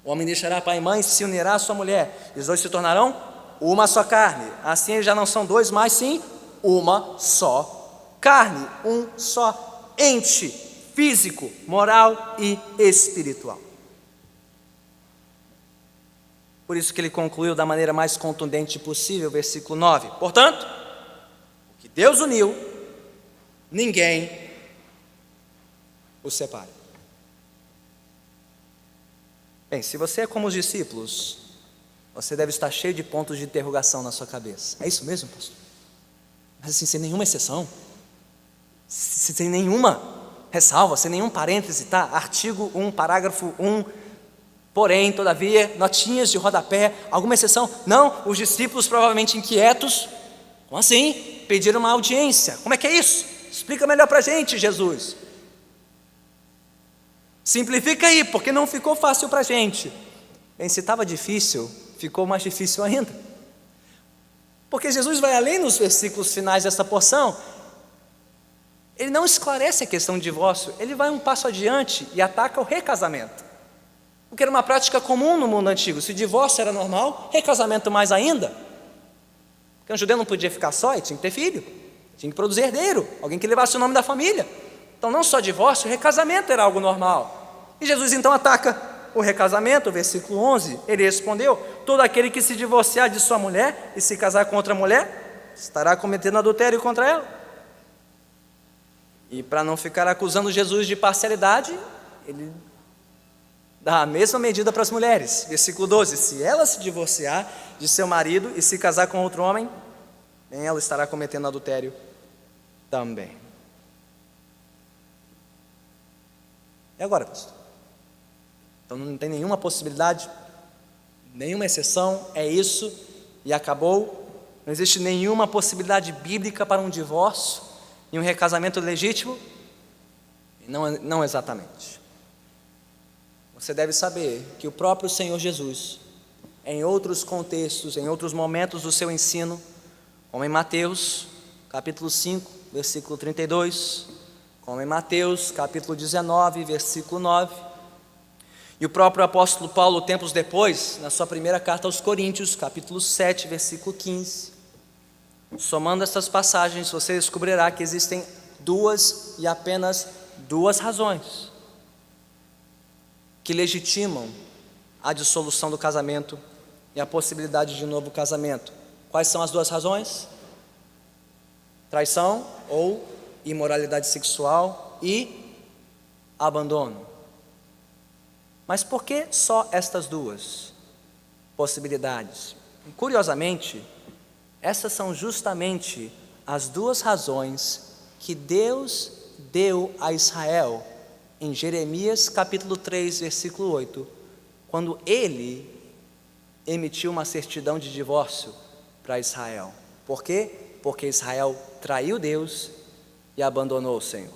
O homem deixará pai e mãe e se unirá à sua mulher, e os dois se tornarão uma só carne. Assim eles já não são dois, mas sim uma só carne, um só ente físico, moral e espiritual. Por isso que ele concluiu da maneira mais contundente possível, versículo 9. Portanto, o que Deus uniu, ninguém o separe. Bem, se você é como os discípulos, você deve estar cheio de pontos de interrogação na sua cabeça. É isso mesmo, pastor? Mas assim, sem nenhuma exceção, sem nenhuma ressalva, sem nenhum parêntese, tá? Artigo 1, parágrafo 1, porém, todavia, notinhas de rodapé, alguma exceção? Não, os discípulos provavelmente inquietos, como assim? Pediram uma audiência. Como é que é isso? Explica melhor para a gente, Jesus. Simplifica aí, porque não ficou fácil para a gente. Bem, se estava difícil, ficou mais difícil ainda. Porque Jesus vai além nos versículos finais dessa porção. Ele não esclarece a questão de divórcio, ele vai um passo adiante e ataca o recasamento. Porque era uma prática comum no mundo antigo. Se divórcio era normal, recasamento mais ainda. Porque um judeu não podia ficar só, e tinha que ter filho, tinha que produzir herdeiro, alguém que levasse o nome da família. Então não só divórcio, recasamento era algo normal. E Jesus então ataca o recasamento, versículo 11, ele respondeu: todo aquele que se divorciar de sua mulher e se casar com outra mulher, estará cometendo adultério contra ela. E para não ficar acusando Jesus de parcialidade, ele dá a mesma medida para as mulheres, versículo 12, se ela se divorciar de seu marido e se casar com outro homem, ela estará cometendo adultério também. E agora, pastor? Então não tem nenhuma possibilidade, nenhuma exceção, é isso e acabou. Não existe nenhuma possibilidade bíblica para um divórcio e um recasamento legítimo? Não exatamente. Você deve saber que o próprio Senhor Jesus, em outros contextos, em outros momentos do seu ensino, como em Mateus, capítulo 5, versículo 32, como em Mateus, capítulo 19, versículo 9, e o próprio apóstolo Paulo, tempos depois, na sua primeira carta aos Coríntios, capítulo 7, versículo 15, somando essas passagens, você descobrirá que existem 2 e apenas 2 razões que legitimam a dissolução do casamento e a possibilidade de um novo casamento. Quais são as 2 razões? Traição ou imoralidade sexual e abandono. Mas por que só estas duas possibilidades? E, curiosamente, essas são justamente as duas razões que Deus deu a Israel em Jeremias capítulo 3, versículo 8, quando Ele emitiu uma certidão de divórcio para Israel. Por quê? Porque Israel traiu Deus e abandonou o Senhor.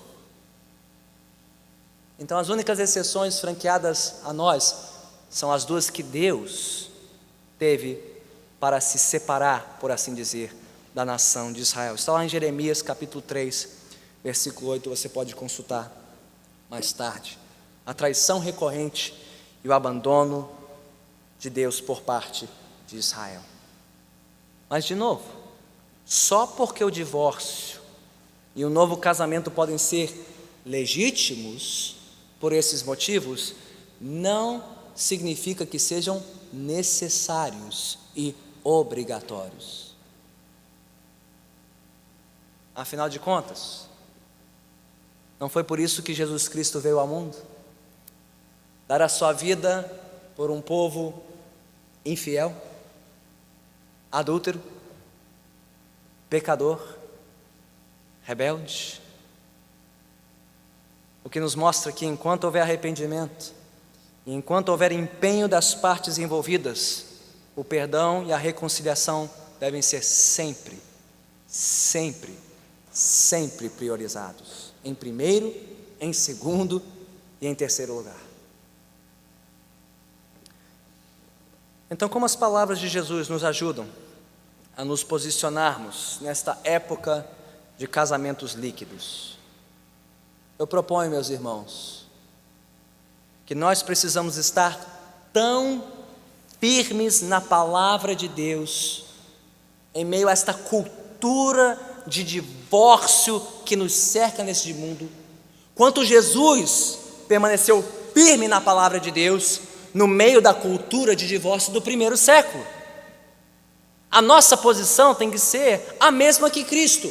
Então as únicas exceções franqueadas a nós são as duas que Deus teve para se separar, por assim dizer, da nação de Israel. Está lá em Jeremias capítulo 3, versículo 8, você pode consultar mais tarde. A traição recorrente e o abandono de Deus por parte de Israel. Mas de novo, só porque o divórcio e o novo casamento podem ser legítimos por esses motivos, não significa que sejam necessários e obrigatórios. Afinal de contas, não foi por isso que Jesus Cristo veio ao mundo? Dar a sua vida por um povo infiel, adúltero, pecador, rebelde. O que nos mostra que enquanto houver arrependimento, e enquanto houver empenho das partes envolvidas, o perdão e a reconciliação devem ser sempre priorizados. Em primeiro, em segundo e em terceiro lugar. Então, como as palavras de Jesus nos ajudam a nos posicionarmos nesta época de casamentos líquidos? Eu proponho, meus irmãos, que nós precisamos estar tão firmes na palavra de Deus, em meio a esta cultura de divórcio que nos cerca neste mundo, quanto Jesus permaneceu firme na palavra de Deus, no meio da cultura de divórcio do primeiro século. A nossa posição tem que ser a mesma que Cristo,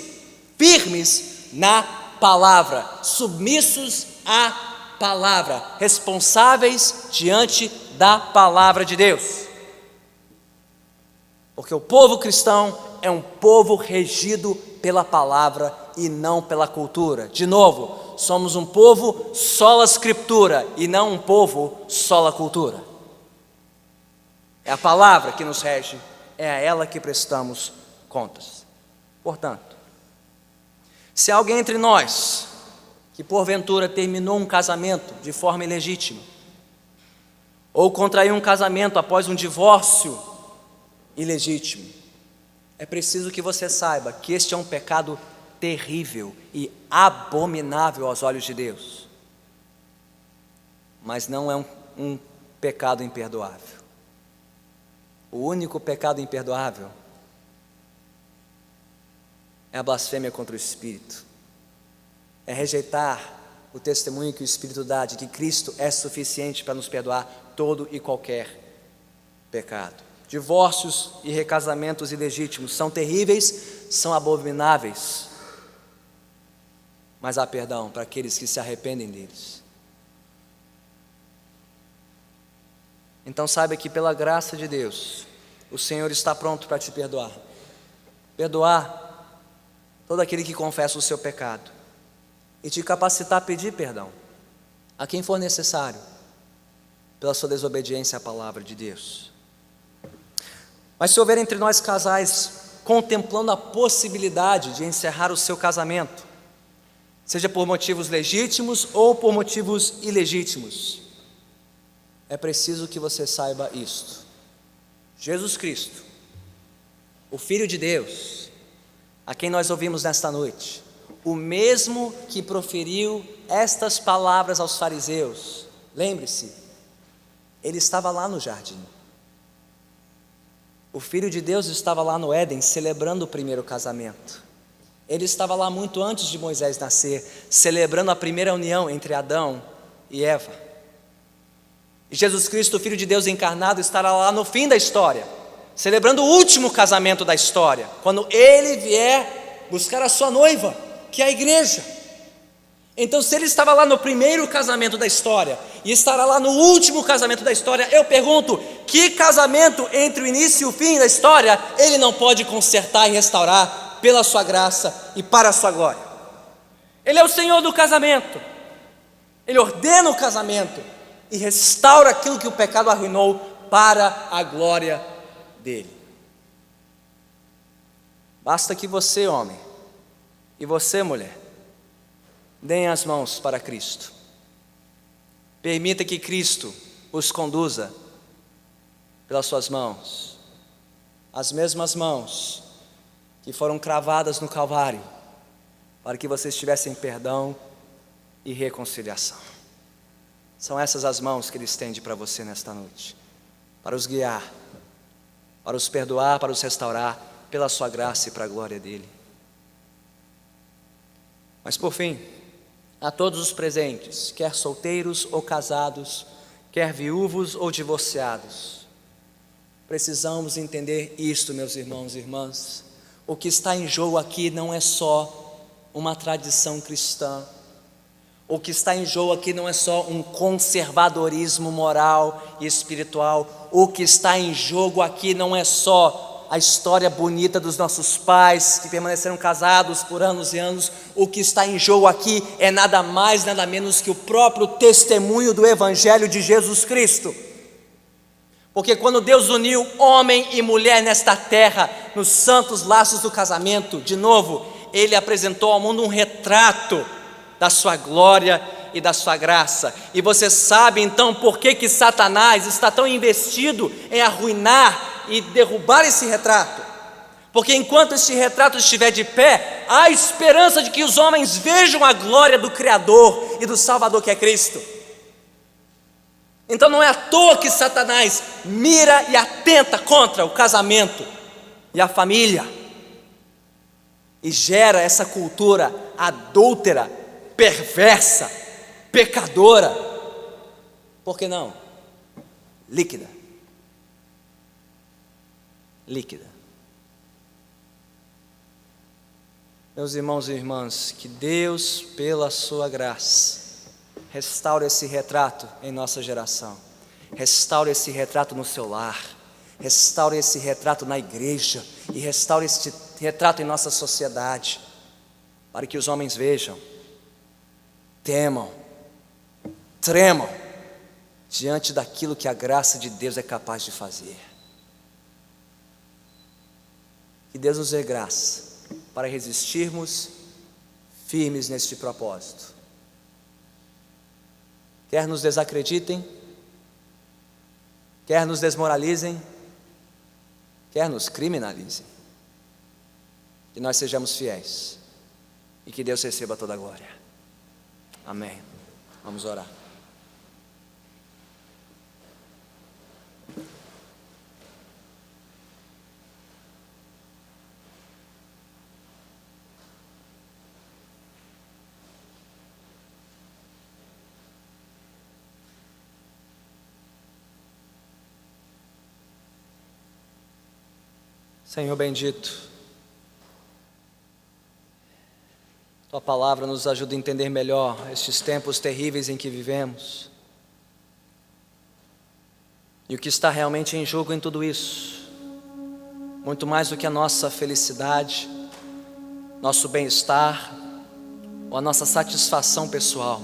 firmes na palavra, submissos à palavra, responsáveis diante da palavra de Deus. Porque o povo cristão é um povo regido pela palavra e não pela cultura. De novo, somos um povo sola scriptura e não um povo sola cultura. É a palavra que nos rege, é a ela que prestamos contas. Portanto, se alguém entre nós, que porventura terminou um casamento de forma ilegítima, ou contraiu um casamento após um divórcio ilegítimo, é preciso que você saiba que este é um pecado terrível e abominável aos olhos de Deus, mas não é um pecado imperdoável. O único pecado imperdoável é a blasfêmia contra o Espírito, é rejeitar o testemunho que o Espírito dá de que Cristo é suficiente para nos perdoar todo e qualquer pecado. Divórcios e recasamentos ilegítimos são terríveis, são abomináveis, mas há perdão para aqueles que se arrependem deles. Então saiba que pela graça de Deus, o Senhor está pronto para te perdoar. Perdoar todo aquele que confessa o seu pecado e te capacitar a pedir perdão a quem for necessário pela sua desobediência à palavra de Deus. Mas se houver entre nós casais contemplando a possibilidade de encerrar o seu casamento, seja por motivos legítimos ou por motivos ilegítimos, é preciso que você saiba isto: Jesus Cristo, o Filho de Deus, a quem nós ouvimos nesta noite, o mesmo que proferiu estas palavras aos fariseus, lembre-se, ele estava lá no jardim. O Filho de Deus estava lá no Éden, celebrando o primeiro casamento. Ele estava lá muito antes de Moisés nascer, celebrando a primeira união entre Adão e Eva. E Jesus Cristo, o Filho de Deus encarnado, estará lá no fim da história, celebrando o último casamento da história, quando Ele vier buscar a sua noiva, que é a igreja. Então, se Ele estava lá no primeiro casamento da história, e estará lá no último casamento da história. Eu pergunto: que casamento entre o início e o fim da história Ele não pode consertar e restaurar pela sua graça e para a sua glória? Ele é o Senhor do casamento. Ele ordena o casamento e restaura aquilo que o pecado arruinou para a glória dele. Basta que você, homem, e você, mulher, deem as mãos para Cristo. Permita que Cristo os conduza pelas suas mãos, as mesmas mãos que foram cravadas no Calvário, para que vocês tivessem perdão e reconciliação. São essas as mãos que Ele estende para você nesta noite, para os guiar, para os perdoar, para os restaurar, pela sua graça e para a glória dEle. Mas por fim, a todos os presentes, quer solteiros ou casados, quer viúvos ou divorciados, precisamos entender isto, meus irmãos e irmãs. O que está em jogo aqui não é só uma tradição cristã. O que está em jogo aqui não é só um conservadorismo moral e espiritual. O que está em jogo aqui não é só a história bonita dos nossos pais que permaneceram casados por anos e anos. O que está em jogo aqui é nada mais, nada menos que o próprio testemunho do Evangelho de Jesus Cristo. Porque quando Deus uniu homem e mulher nesta terra, nos santos laços do casamento, de novo, Ele apresentou ao mundo um retrato da sua glória e da sua graça. E você sabe então por que Satanás está tão investido em arruinar e derrubar esse retrato? Porque enquanto este retrato estiver de pé, há esperança de que os homens vejam a glória do Criador e do Salvador, que é Cristo. Então não é à toa que Satanás mira e atenta contra o casamento e a família, e gera essa cultura adúltera, perversa, pecadora, por que não? Líquida. Meus irmãos e irmãs, que Deus, pela sua graça, restaure esse retrato em nossa geração, restaure esse retrato no seu lar, restaure esse retrato na igreja e restaure esse retrato em nossa sociedade, para que os homens vejam, temam, tremam diante daquilo que a graça de Deus é capaz de fazer. Que Deus nos dê graça para resistirmos firmes neste propósito. Quer nos desacreditem, quer nos desmoralizem, quer nos criminalizem, que nós sejamos fiéis e que Deus receba toda a glória. Amém. Vamos orar. Senhor bendito, Tua palavra nos ajuda a entender melhor estes tempos terríveis em que vivemos e o que está realmente em jogo em tudo isso, muito mais do que a nossa felicidade, nosso bem-estar ou a nossa satisfação pessoal.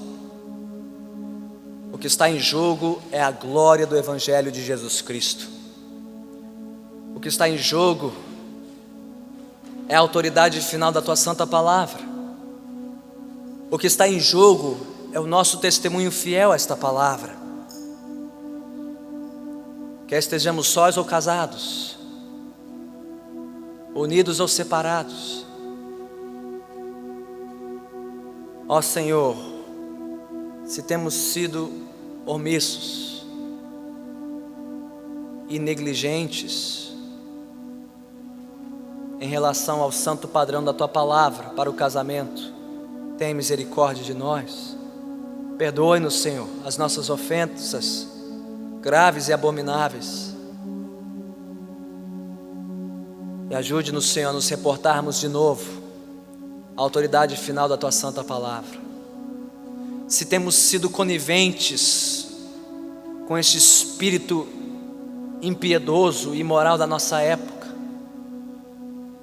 O que está em jogo é a glória do Evangelho de Jesus Cristo. O que está em jogo é a autoridade final da Tua santa palavra. O que está em jogo é o nosso testemunho fiel a esta palavra. Quer estejamos sós ou casados, unidos ou separados, ó Senhor, se temos sido omissos e negligentes em relação ao santo padrão da Tua palavra para o casamento, tem misericórdia de nós. Perdoe-nos, Senhor, as nossas ofensas graves e abomináveis, e ajude-nos, Senhor, a nos reportarmos de novo à autoridade final da Tua santa palavra. Se temos sido coniventes com este espírito impiedoso e imoral da nossa época.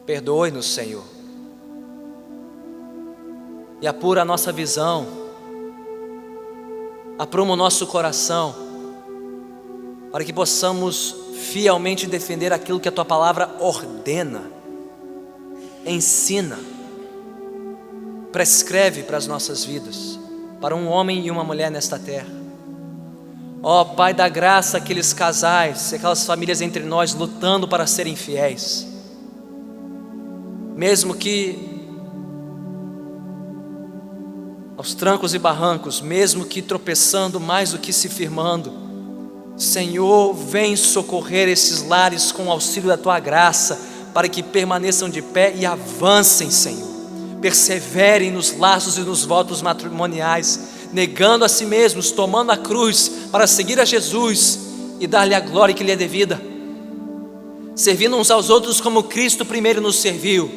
Perdoe-nos, Senhor, e apura a nossa visão, apruma o nosso coração, para que possamos fielmente defender aquilo que a Tua palavra ordena, ensina, prescreve para as nossas vidas, para um homem e uma mulher nesta terra. Ó Pai, dá graça àqueles casais, aquelas famílias entre nós lutando para serem fiéis, mesmo que aos trancos e barrancos, mesmo que tropeçando mais do que se firmando. Senhor, vem socorrer esses lares com o auxílio da Tua graça, para que permaneçam de pé e avancem, Senhor. Perseverem nos laços e nos votos matrimoniais, negando a si mesmos, tomando a cruz para seguir a Jesus e dar-lhe a glória que lhe é devida, servindo uns aos outros como Cristo primeiro nos serviu,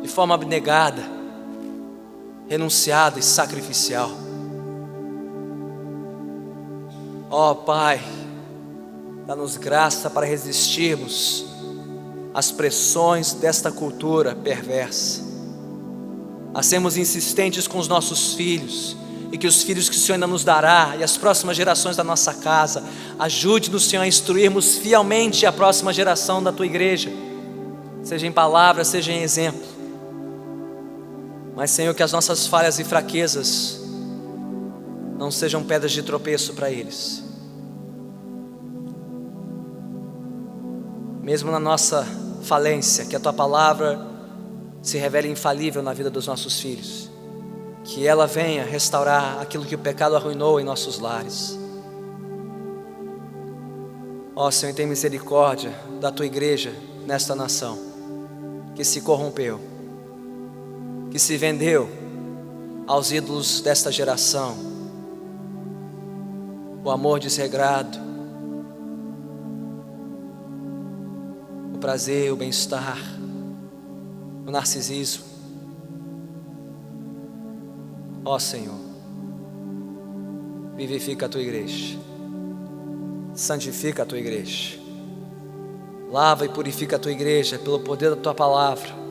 de forma abnegada, renunciada e sacrificial. Ó Pai, dá-nos graça para resistirmos às pressões desta cultura perversa, a sermos insistentes com os nossos filhos, e que os filhos que o Senhor ainda nos dará, e as próximas gerações da nossa casa, ajude-nos, Senhor, a instruirmos fielmente a próxima geração da Tua igreja, seja em palavra, seja em exemplo. Mas, Senhor, que as nossas falhas e fraquezas não sejam pedras de tropeço para eles. Mesmo na nossa falência, que a Tua palavra se revele infalível na vida dos nossos filhos, que ela venha restaurar aquilo que o pecado arruinou em nossos lares. Ó Senhor, tem misericórdia da Tua igreja nesta nação, que se corrompeu, que se vendeu aos ídolos desta geração, o amor desregrado, o prazer, o bem-estar, o narcisismo. Ó Senhor, vivifica a Tua igreja, santifica a Tua igreja, lava e purifica a Tua igreja pelo poder da Tua palavra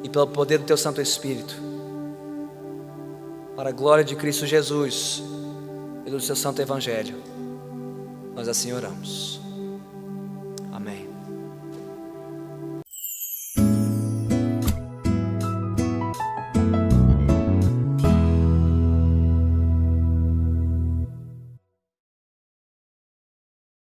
e pelo poder do Teu Santo Espírito, para a glória de Cristo Jesus e do Seu Santo Evangelho. Nós assim oramos.